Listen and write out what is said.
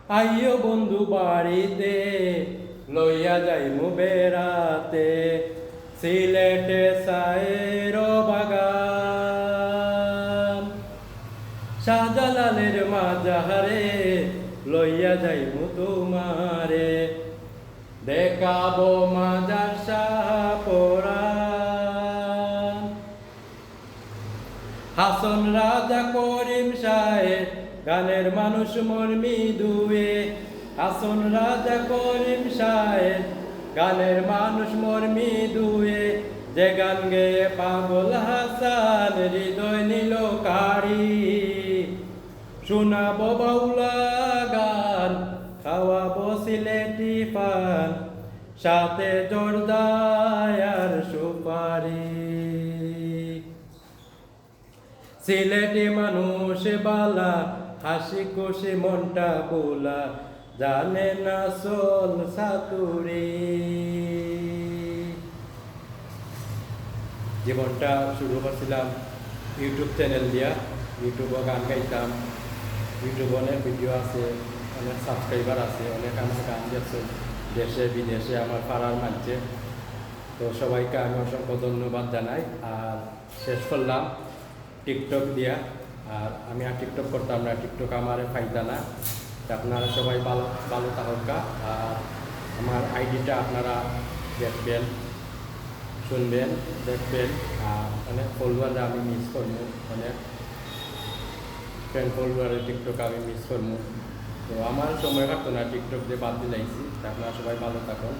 আইও বন্ধু বাড়িতে লইয়া যাইমু বেড়াতে সিলেটে সায়ের বাগান শাহজালালের মাজারে লইয়া যাইমু তোমারে দেখাবো মাজার শাহপরান হাসন রাজা করিম শাহের গানের মানুষ মর্মি দুয়ে হাসন রাজা করিম শাহের গানের মানুষ মর্মি দুয়ে যে গান গেয়ে পাগল হাসান হৃদয় নিল কারি শোনাবো বাউলা গান খাওয়াবো সিলেটি পান সাথে জর্দায়ার সুপারি সিলেটি মানুষ বালা হাসি খুশি মনটা বোলা জানে না সোল সাতুরি জীবনটা শুরু করছিলাম ইউটিউব চ্যানেল দিয়া ইউটিউবে গান গাইতাম ইউটিউবে অনেক ভিডিও আছে অনেক সাবস্ক্রাইবার আছে অনেক আমার গান দেখছেন দেশে বিদেশে আমার পাড়ার মানছে তো সবাইকে আমি অসংখ্য ধন্যবাদ জানাই আর শেষ করলাম টিকটক দিয়া আর আমি আর টিকটক করতাম না টিকটক আমার ফায়দা না আপনারা সবাই ভালো ভালো থাকা আর আমার আইডিটা আপনারা দেখবেন শুনবেন দেখবেন আর অনেক ফলোয়াররা আমি মিস করবো অনেক ফ্রেন্ড ফলোয়ারের টিকটক আমি মিস করবো তো আমার সময় কাটতো না টিকটক দিয়ে বাদ দিলাইছি আপনারা সবাই ভালো থাকুন